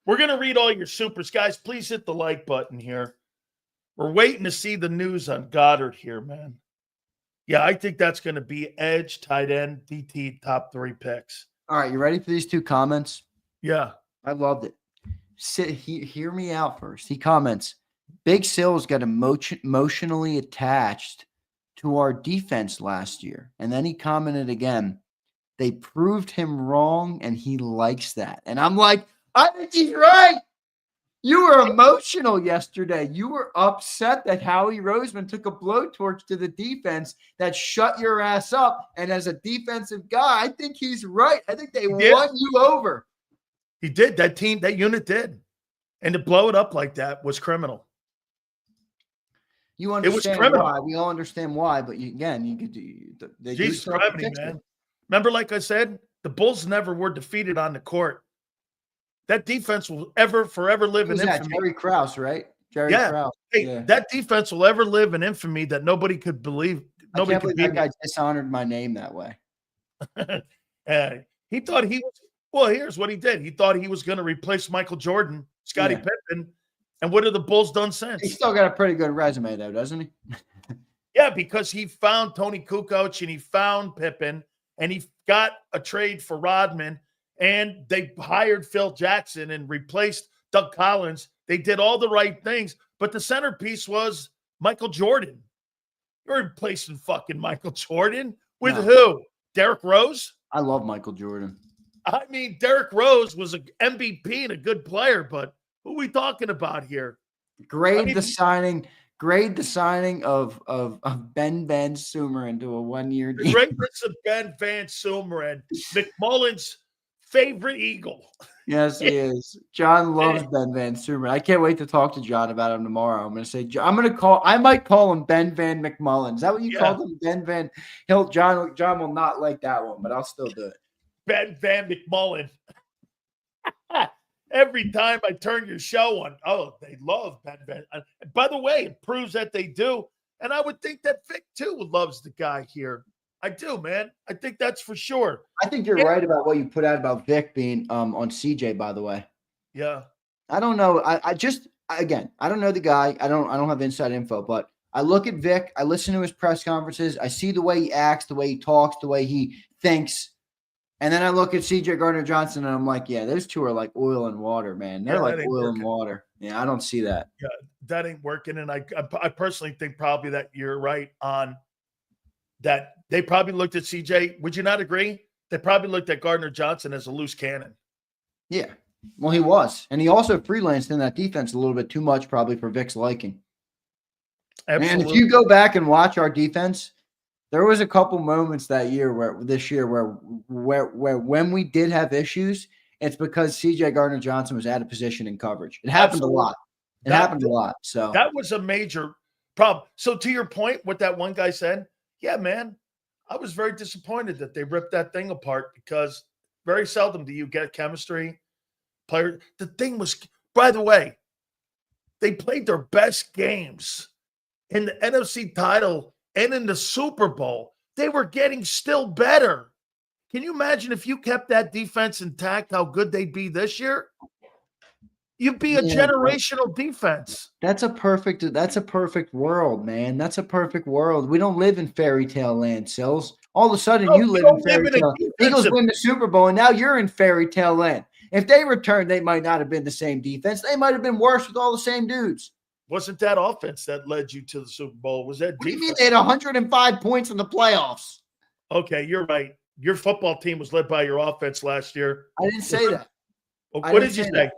We're going to read all your supers. Guys, please hit the like button here. We're waiting to see the news on Goddard here, man. Yeah, I think that's going to be edge, tight end, DT, top 3 picks. All right, you ready for these 2 comments? Yeah. I loved it. Hear me out first. He comments, Big Sills got emotionally attached to our defense last year. And then he commented again, they proved him wrong and he likes that. And I'm like, I think he's right. You were emotional yesterday. You were upset that Howie Roseman took a blowtorch to the defense that shut your ass up. And as a defensive guy, I think he's right. I think they won you over. He did. That unit did. And to blow it up like that was criminal. You understand why. We all understand why. But Jesus Christ, man. Remember, like I said, the Bulls never were defeated on the court. That defense will forever live in infamy. Jerry Krause, right? Krause. Hey, that defense will ever live in infamy that nobody could believe. Nobody could believe that guy dishonored my name that way. He thought he was. Well, here's what he did. He thought he was going to replace Michael Jordan, Scottie Pippen, and what have the Bulls done since? He's still got a pretty good resume, though, doesn't he? Yeah, because he found Tony Kukoc and he found Pippen, and he got a trade for Rodman. And they hired Phil Jackson and replaced Doug Collins. They did all the right things, but the centerpiece was Michael Jordan. You're replacing fucking Michael Jordan with who? Derrick Rose? I love Michael Jordan. I mean, Derrick Rose was an MVP and a good player, but who are we talking about here? Grade the signing of Ben Van Sumeren into a 1-year deal. Greatness of Ben Van Sumeren, McMullen's favorite Eagle. Yes, he is. John loves Ben Van Sumeren. I can't wait to talk to John about him tomorrow. I might call him Ben Van McMullen. Is that what you called him? Ben Van John will not like that one, but I'll still do it. Ben Van McMullen. Every time I turn your show on, they love Ben Van. By the way, it proves that they do. And I would think that Vic, too, loves the guy here. I do, man. I think that's for sure. I think you're right about what you put out about Vic being on CJ, by the way. Yeah. I don't know. I don't know the guy. I don't have inside info, but I look at Vic. I listen to his press conferences. I see the way he acts, the way he talks, the way he thinks. And then I look at CJ Gardner-Johnson and I'm like, yeah, those two are like oil and water, man. They're like oil and water. Yeah, I don't see that. Yeah, that ain't working. And I personally think probably that you're right on that. They probably looked at CJ. Would you not agree? They probably looked at Gardner-Johnson as a loose cannon. Yeah. Well, he was. And he also freelanced in that defense a little bit too much probably for Vic's liking. Absolutely. And if you go back and watch our defense, there was a couple moments this year where when we did have issues, it's because CJ Gardner-Johnson was out of position in coverage. It happened a lot. So that was a major problem. So to your point, what that one guy said, yeah, man, I was very disappointed that they ripped that thing apart because very seldom do you get chemistry. Player, the thing was, by the way, they played their best games in the NFC title and in the Super Bowl. They were getting still better. Can you imagine if you kept that defense intact, how good they'd be this year? You'd be a generational defense. That's a perfect world, man. That's a perfect world. We don't live in fairy tale land, Sills. All of a sudden, you live in fairy tale. Eagles win the Super Bowl, and now you're in fairy tale land. If they returned, they might not have been the same defense. They might have been worse with all the same dudes. Wasn't that offense that led you to the Super Bowl? Was that defense? What do you mean they had 105 points in the playoffs? Okay, you're right. Your football team was led by your offense last year. I didn't say that. What did you say?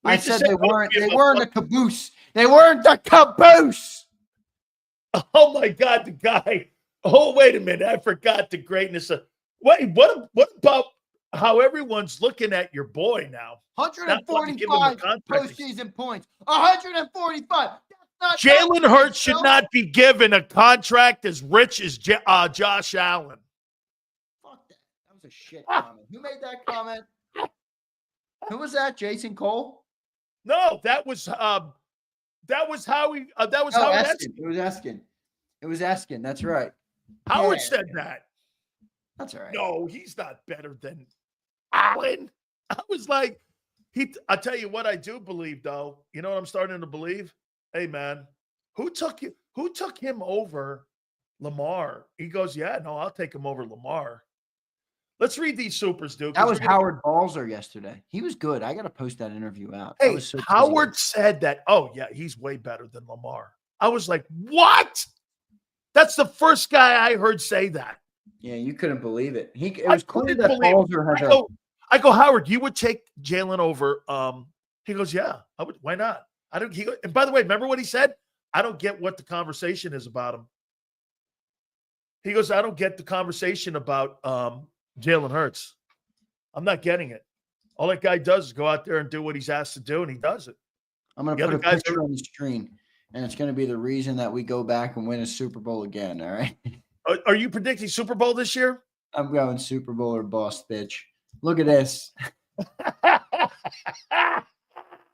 I said they weren't the caboose. They weren't the caboose. Oh my God, the guy. Oh, wait a minute. I forgot the greatness of what about how everyone's looking at your boy now? 145 postseason points. 145. Jalen Hurts should not be given a contract as rich as Josh Allen. Fuck that. That was a shit comment. Who made that comment? Who was that? Jason Cole? No, that was Howie. That was Howie. Eskin. It was Eskin. That's right. Howard said that. That's all right. No, he's not better than Allen. I was like, I'll tell you what I do believe, though. You know what I'm starting to believe? Hey, man, who took him over Lamar? He goes, yeah, no, I'll take him over Lamar. Let's read these supers, Duke. That was Howard Balzer yesterday. He was good. I got to post that interview out. Hey, Howard said that, oh, yeah, he's way better than Lamar. I was like, what? That's the first guy I heard say that. Yeah, you couldn't believe it. It was clear that Balzer had I go, Howard, you would take Jalen over. He goes, yeah, I would. Why not? And by the way, remember what he said? I don't get what the conversation is about him. He goes, I don't get the conversation about Jalen Hurts. I'm not getting it. All that guy does is go out there and do what he's asked to do, and he does it. I'm going to put a picture on the screen, and it's going to be the reason that we go back and win a Super Bowl again, all right? Are you predicting Super Bowl this year? I'm going Super Bowl or bust, bitch. Look at this.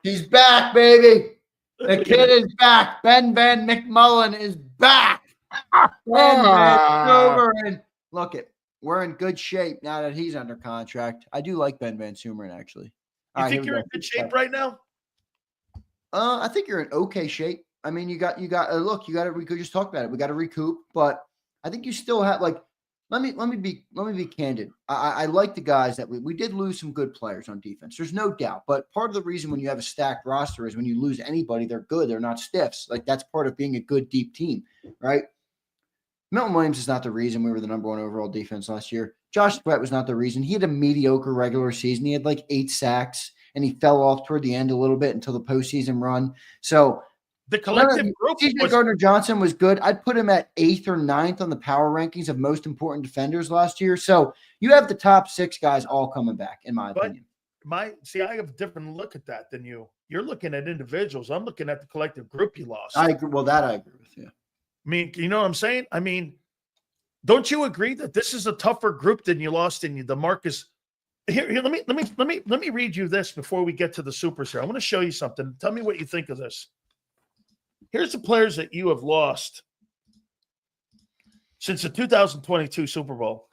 He's back, baby. The kid is back. Ben McMullen is back. Ben look it. We're in good shape now that he's under contract. I do like Ben Van Sumeren, actually. You think you're in good shape right now? I think you're in okay shape. I mean, we could just talk about it. We got to recoup, but I think you still have let me be candid. I like the guys that we did lose some good players on defense. There's no doubt. But part of the reason when you have a stacked roster is when you lose anybody, they're good. They're not stiffs. Like that's part of being a good deep team, right? Milton Williams is not the reason we were the number 1 overall defense last year. Josh Sweat was not the reason. He had a mediocre regular season. He had like 8 sacks, and he fell off toward the end a little bit until the postseason run. So the collective group Gardner-Johnson was good. I'd put him at 8th or 9th on the power rankings of most important defenders last year. So you have the top 6 guys all coming back, in my opinion. I have a different look at that than you. You're looking at individuals. I'm looking at the collective group you lost. I agree. Well, that I agree with you. I mean, you know what I'm saying? I mean, don't you agree that this is a tougher group than you lost in the Marcus? Here, let me read you this before we get to the supers here. I want to show you something. Tell me what you think of this. Here's the players that you have lost since the 2022 Super Bowl.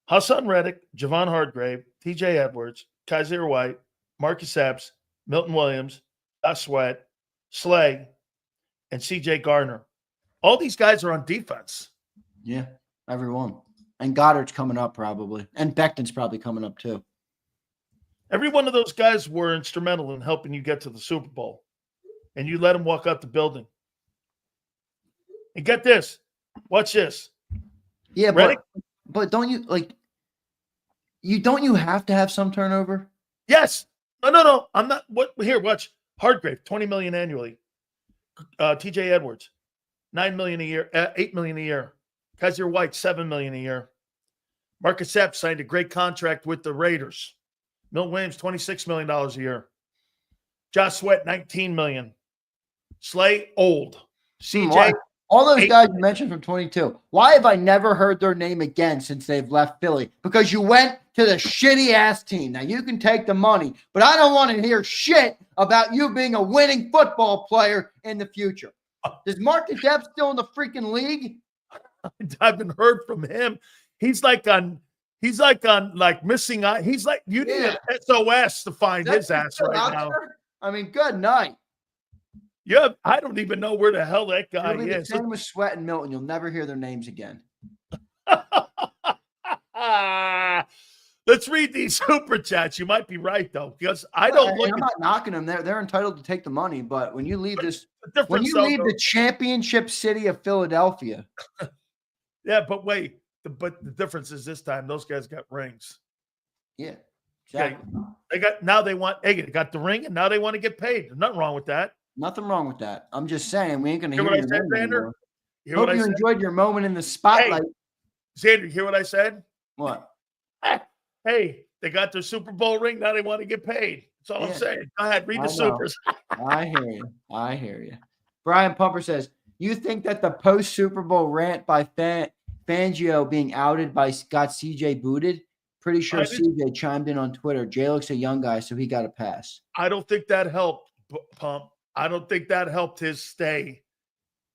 Hassan Reddick, Javon Hargrave, TJ Edwards, Kaiser White, Marcus Epps, Milton Williams, Josh Sweat, Slay, and CJ Gardner. All these guys are on defense. Yeah, everyone. And Goddard's coming up probably. And Becton's probably coming up too. Every one of those guys were instrumental in helping you get to the Super Bowl. And you let them walk out the building. And get this. Watch this. Yeah, but don't you don't you have to have some turnover? Yes. No. I'm not. Here, watch. Hargrave, $20 million annually. TJ Edwards, $9 million a year, $8 million a year. Kaiser White, $7 million a year. Marcus Epps signed a great contract with the Raiders. Milton Williams, $26 million a year. Josh Sweat, $19 million. Slay, old. CJ, All those guys you mentioned from 22. Why have I never heard their name again since they've left Philly? Because you went to the shitty ass team. Now you can take the money, but I don't want to hear shit about you being a winning football player in the future. Is Marcus Epps still in the freaking league? I haven't heard from him. He's like missing eye. He's like, you need an SOS to find his ass right now. I mean, good night. Yeah, I don't even know where the hell that guy It'll be is. the same with Sweat and Milton. You'll never hear their names again. Let's read these super chats. You might be right though, because I don't look. I'm not knocking them. They're entitled to take the money, but when you leave the championship city of Philadelphia, yeah, but wait, but the difference is this time those guys got rings. Yeah, exactly. Okay. They got the ring, and now they want to get paid. There's nothing wrong with that. Nothing wrong with that. I'm just saying we ain't going to hear what your I said, name Zander? anymore. Hope you enjoyed your moment in the spotlight. Hey, Zander, you hear what I said? What? Hey, they got their Super Bowl ring. Now they want to get paid. That's all I'm saying. Go ahead, read the supers. I hear you. Brian Pumper says, you think that the post-Super Bowl rant by Fangio being outed got CJ booted? Pretty sure CJ chimed in on Twitter. Jay looks a young guy, so he got a pass. I don't think that helped, Pump. I don't think that helped his stay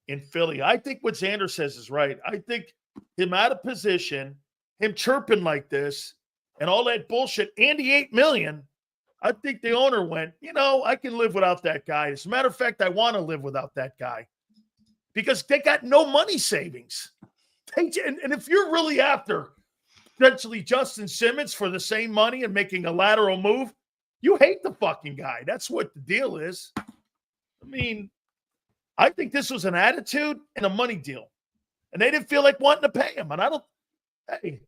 in Philly. I think what Zander says is right. I think him out of position, him chirping like this, and all that bullshit, and the $8 million, I think the owner went, I can live without that guy. As a matter of fact, I want to live without that guy because they got no money savings. And if you're really after potentially Justin Simmons for the same money and making a lateral move, you hate the fucking guy. That's what the deal is. I mean, I think this was an attitude and a money deal. And they didn't feel like wanting to pay him. And hey,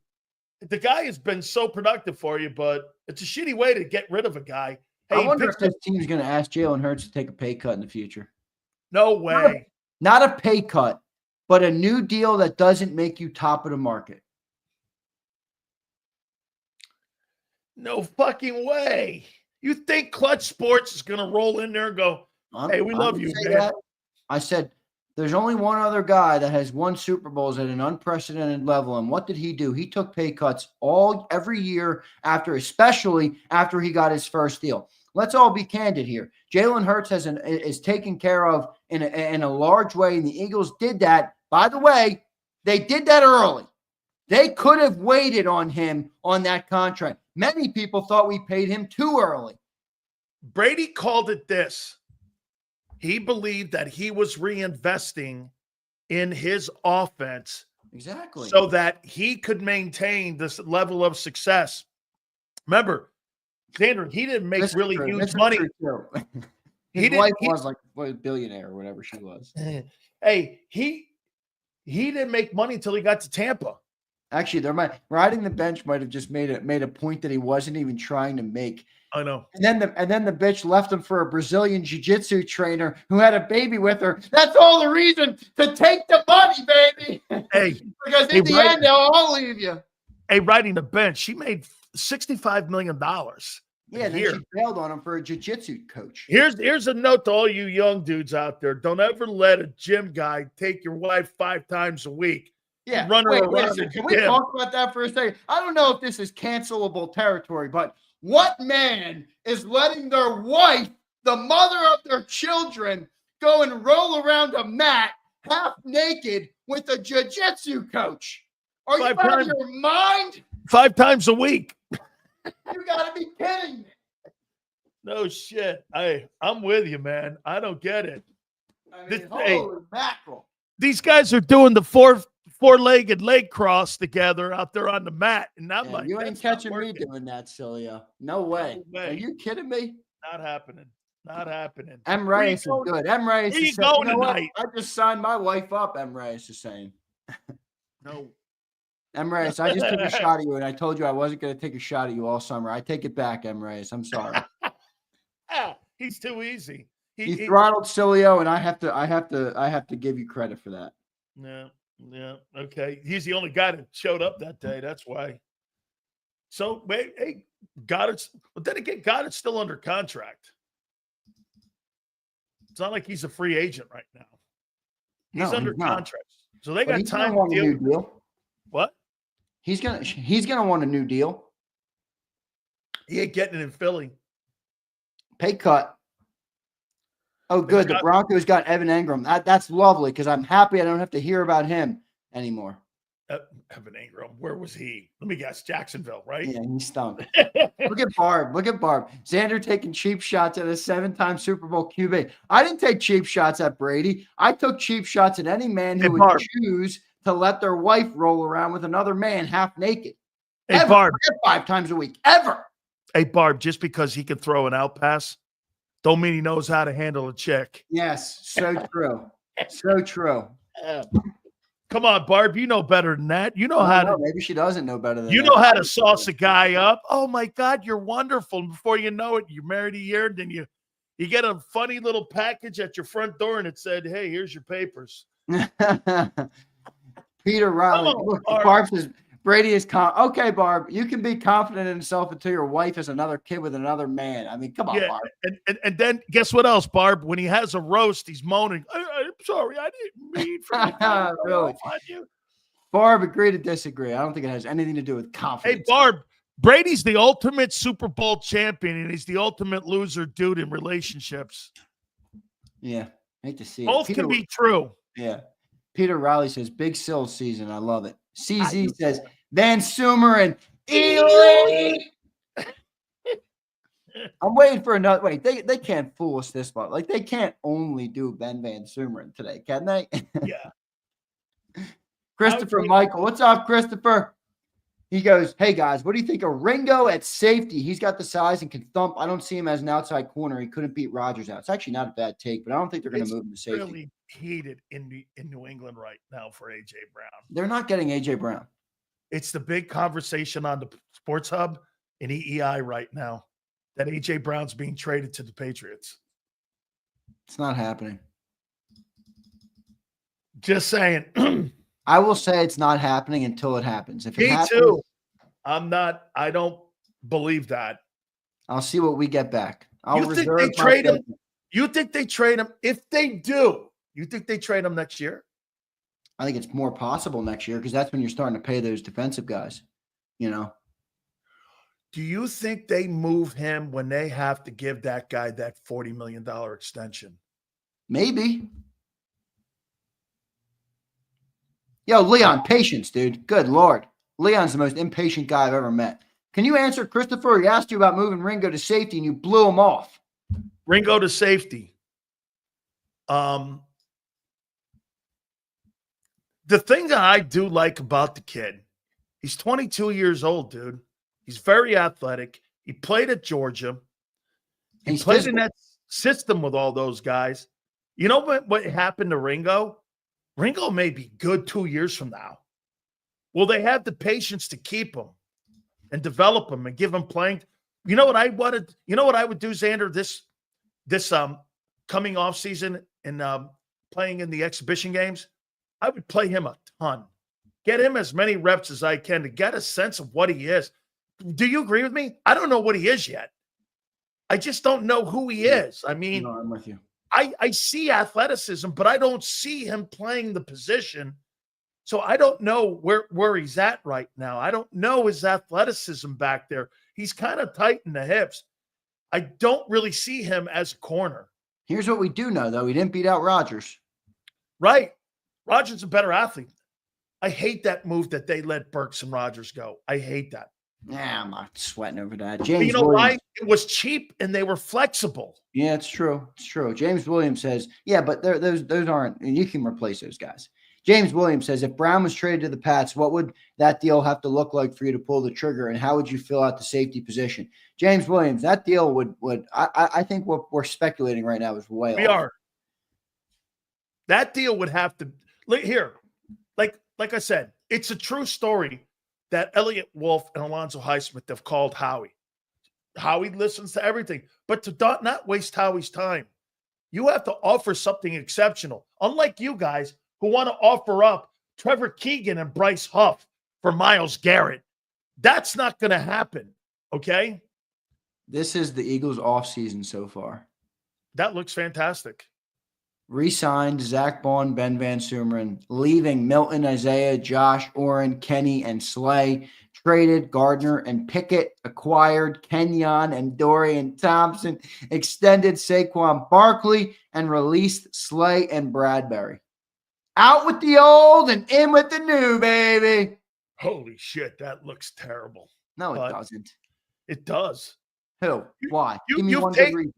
the guy has been so productive for you, but it's a shitty way to get rid of a guy. Hey, I wonder if this team's going to ask Jalen Hurts to take a pay cut in the future. No way. Not a pay cut, but a new deal that doesn't make you top of the market. No fucking way. You think Clutch Sports is going to roll in there and go, hey, we love you, man. I said, there's only one other guy that has won Super Bowls at an unprecedented level. And what did he do? He took pay cuts every year especially after he got his first deal. Let's all be candid here. Jalen Hurts is taken care of in a large way, and the Eagles did that. By the way, they did that early. They could have waited on him on that contract. Many people thought we paid him too early. Brady called it this. He believed that he was reinvesting in his offense. Exactly. So that he could maintain this level of success. Remember, Zander, he didn't make huge money. His wife was like a billionaire or whatever she was. Hey, he didn't make money until he got to Tampa. Actually, riding the bench might have just made a point that he wasn't even trying to make. I know. And then the bitch left him for a Brazilian jiu-jitsu trainer who had a baby with her. That's all the reason to take the money, baby. Hey, because in the end, they'll all leave you. Hey, riding the bench, she made $65 million. Yeah, and then she bailed on him for a jiu-jitsu coach. Here's a note to all you young dudes out there. Don't ever let a gym guy take your wife 5 times a week. Yeah, run her around. Can we talk about that for a second? I don't know if this is cancelable territory, but what man is letting their wife, the mother of their children, go and roll around a mat half naked with a jiu-jitsu coach? Are you out of your mind? 5 times a week. You got to be kidding me. No shit. I'm with you, man. I don't get it. I mean, holy mackerel. These guys are doing the four-legged leg cross together out there on the mat. And I'm like, you ain't catching me doing that, Sileo. No way. Are you kidding me? Not happening. Not happening. M. Reyes is good. M. Reyes is saying, you know what? I just signed my wife up, M. Reyes is saying. No. M. Reyes, I just took a shot at you, and I told you I wasn't going to take a shot at you all summer. I take it back, M. Reyes. I'm sorry. He's too easy. He throttled Sileo, and I have to give you credit for that. Yeah. Okay. He's the only guy that showed up that day. That's why. So, hey, Goddard's. But then again, Goddard's still under contract. It's not like he's a free agent right now. He's No, under he's not. contract. So they But got he's time gonna want to a deal new with deal. what? He's gonna want a new deal. He ain't getting it in Philly. Pay cut. Oh, good. The Broncos got Evan Engram. That's lovely because I'm happy I don't have to hear about him anymore. Evan Engram, where was he? Let me guess, Jacksonville, right? Yeah, he stunk. Look at Barb. Look at Barb. Xander taking cheap shots at a 7-time Super Bowl QB. I didn't take cheap shots at Brady. I took cheap shots at any man who would choose to let their wife roll around with another man half naked. Hey, ever. Barb. 5 times a week. Ever. Hey, Barb, just because he can throw an out pass, don't mean he knows how to handle a chick. Yes, so true. So true. Come on, Barb. You know better than that. You know how to. Maybe she doesn't know better than that. You know how to sauce a guy up. Oh my God, you're wonderful. And before you know it, you're married a year. Then you get a funny little package at your front door, and it said, "Hey, here's your papers." Peter Riley. Look, Barb says Brady is okay, Barb. You can be confident in yourself until your wife has another kid with another man. I mean, come on, Barb. And then guess what else, Barb? When he has a roast, he's moaning. I'm sorry, I didn't mean for you. Really? Barb, agree to disagree. I don't think it has anything to do with confidence. Hey, Barb, Brady's the ultimate Super Bowl champion, and he's the ultimate loser dude in relationships. Yeah, hate to see it. Both can be true. Yeah. Peter Riley says, big Sill season. I love it. CZ says, Van Sumer and Ely. I'm waiting for another. Wait, they can't fool us this far. Like, they can't only do Ben Van Sumeren today, can they? Yeah. Christopher Michael. What's up, Christopher? He goes, hey, guys, what do you think of Ringo at safety? He's got the size and can thump. I don't see him as an outside corner. He couldn't beat Rodgers out. It's actually not a bad take, but I don't think they're going to move him to safety. It's really heated in New England right now for A.J. Brown. They're not getting A.J. Brown. It's the big conversation on the Sports Hub and EEI right now that A.J. Brown's being traded to the Patriots. It's not happening. Just saying. I will say it's not happening until it happens. If it happens, too. I don't believe that. I'll see what we get back. You think they trade him? You think they trade him? If they do, you think they trade him next year? I think it's more possible next year because that's when you're starting to pay those defensive guys, you know. Do you think they move him when they have to give that guy that $40 million extension? Maybe. Yo, Leon, patience, dude. Good Lord. Leon's the most impatient guy I've ever met. Can you answer, Christopher? He asked you about moving Ringo to safety, and you blew him off. Ringo to safety. The thing that I do like about the kid, he's 22 years old, dude. He's very athletic. He played at Georgia. He played in that system with all those guys. You know what happened to Ringo? Ringo may be good 2 years from now. Will they have the patience to keep him and develop him and give him playing? You know what I wanted? You know what I would do, Xander, this coming off season and playing in the exhibition games? I would play him a ton. Get him as many reps as I can to get a sense of what he is. Do you agree with me? I don't know what he is yet. I just don't know who he is. I mean, no, I'm with you. I see athleticism, but I don't see him playing the position. So I don't know where he's at right now. I don't know his athleticism back there. He's kind of tight in the hips. I don't really see him as a corner. Here's what we do know, though. He didn't beat out Rodgers. Right. Rodgers is a better athlete. I hate that move that they let Burks and Rodgers go. I hate that. Yeah, I'm not sweating over that. James, you know why? It was cheap and they were flexible. Yeah, it's true. It's true. James Williams says, yeah, but those aren't, and you can replace those guys. James Williams says, if Brown was traded to the Pats, what would that deal have to look like for you to pull the trigger, and how would you fill out the safety position? James Williams, that deal would I think what we're speculating right now is way off. We are. That deal would have to here, like I said, it's a true story that Elliott Wolf and Alonzo Highsmith have called Howie. Howie listens to everything, but to not waste Howie's time, you have to offer something exceptional. Unlike you guys who want to offer up Trevor Keegan and Bryce Huff for Myles Garrett. That's not going to happen, okay? This is the Eagles' offseason so far. That looks fantastic. re-signed Zach Bond, Ben Van Sumeren, leaving Milton, Isaiah, Josh, Oren, Kenny, and Slay. Traded Gardner and Pickett, acquired Kenyon and Dorian Thompson, extended Saquon Barkley, and released Slay and Bradbury. Out with the old and in with the new, baby. Holy shit, that looks terrible. No, it doesn't. It does. Who? Why? Give me one good reason.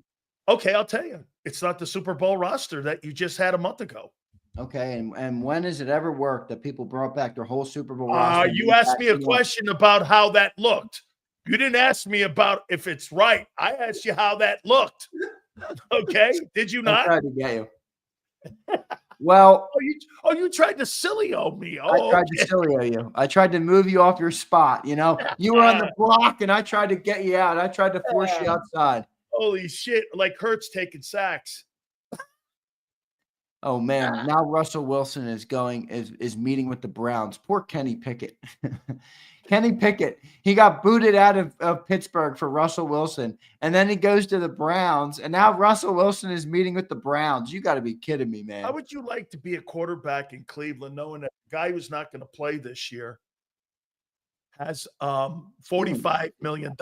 Okay, I'll tell you. It's not the Super Bowl roster that you just had a month ago. Okay, and when has it ever worked that people brought back their whole Super Bowl roster? You asked me a question about how that looked. You didn't ask me about if it's right. I asked you how that looked. Okay, did you not? I tried to get you. Well, you tried to Sileo me. I tried to Sileo you. I tried to move you off your spot. You know, you were on the block, and I tried to get you out. I tried to force you outside. Holy shit! Like Hurts taking sacks. Oh man! Now Russell Wilson is meeting with the Browns. Poor Kenny Pickett. Kenny Pickett. He got booted out of Pittsburgh for Russell Wilson, and then he goes to the Browns, and now Russell Wilson is meeting with the Browns. You got to be kidding me, man. How would you like to be a quarterback in Cleveland, knowing that the guy who's not going to play this year has $45 million,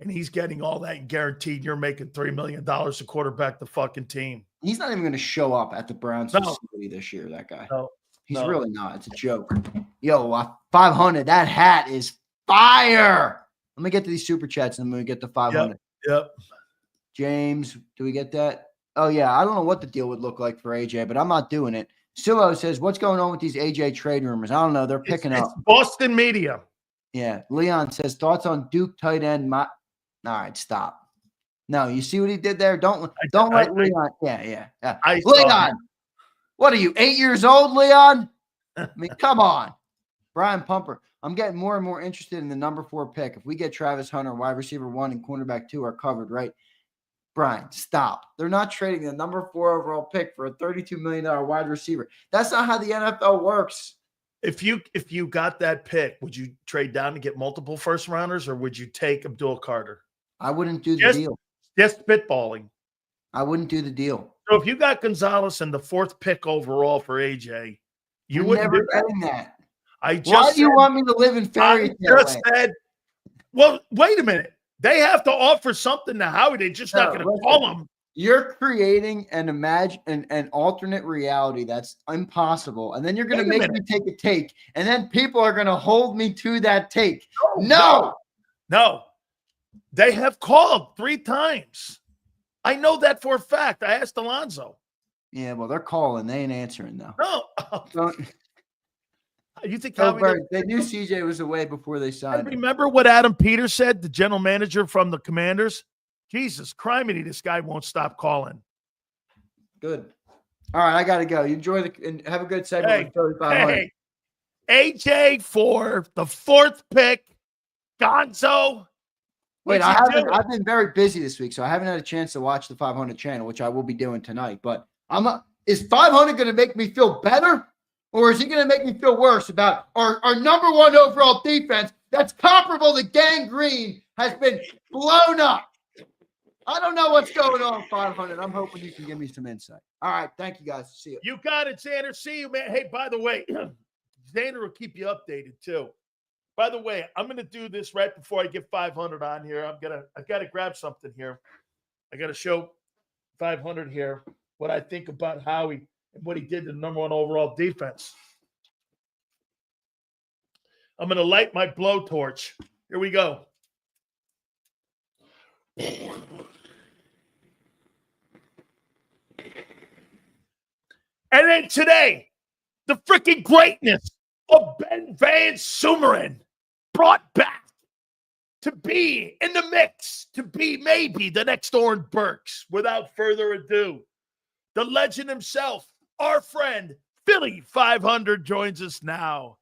and he's getting all that guaranteed? You're making $3 million to quarterback the fucking team. He's not even going to show up at the Browns facility this year, that guy. No. He's really not. It's a joke. Yo, 500. That hat is fire. Let me get to these super chats and then we get to 500. Yep. James, do we get that? Oh, yeah. I don't know what the deal would look like for AJ, but I'm not doing it. Sileo says, what's going on with these AJ trade rumors? I don't know. They're picking up. Boston media. Yeah. Leon says, thoughts on Duke tight end. All right, stop. No, you see what he did there? Don't let Leon. Yeah. Leon, what are you, 8 years old, Leon? I mean, come on. Brian Pumper, I'm getting more and more interested in the number 4 pick. If we get Travis Hunter, wide receiver 1 and cornerback 2 are covered, right? Brian, stop. They're not trading the number 4 overall pick for a $32 million wide receiver. That's not how the NFL works. If you got that pick, would you trade down to get multiple first rounders, or would you take Abdul Carter? I wouldn't do the deal. Just spitballing. I wouldn't do the deal. So if you got Gonzalez and the 4th pick overall for AJ, you You're wouldn't never getting that. Why do you want me to live in fairy tale land? Well, wait a minute. They have to offer something to Howie. They're just not going to call him. You're creating an alternate reality that's impossible, and then you're going to make me take a take, and then people are going to hold me to that take. No. They have called 3 times. I know that for a fact. I asked Alonzo. Yeah, well, they're calling. They ain't answering, though. No. You think they knew CJ was away before they signed him. Remember what Adam Peters said, the general manager from the Commanders? Jesus, criminy, this guy won't stop calling. Good. All right, I got to go. You enjoy and have a good segment. Hey, AJ for the 4th pick. Gonzo. Wait, I've been very busy this week, so I haven't had a chance to watch the 500 channel, which I will be doing tonight. But is 500 going to make me feel better, or is he going to make me feel worse about our number 1 overall defense that's comparable to Gang Green has been blown up? I don't know what's going on, 500. I'm hoping you can give me some insight. All right, thank you guys. See you. You got it, Zander. See you, man. Hey, by the way, Zander will keep you updated too. By the way, I'm going to do this right before I get 500 on here. I've got to grab something here. I got to show 500 here what I think about Howie and what he did to the number 1 overall defense. I'm going to light my blowtorch. Here we go. And then today, the freaking greatness of Ben Van Sumeren brought back to be in the mix, to be maybe the next Oren Burks. Without further ado, the legend himself, our friend, Philly 500, joins us now.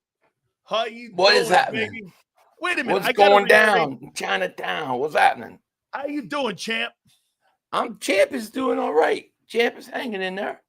How you what doing, is happening? Baby? Wait a minute. What's going down? Chinatown. What's happening? How you doing, champ? Champ is doing all right. Champ is hanging in there.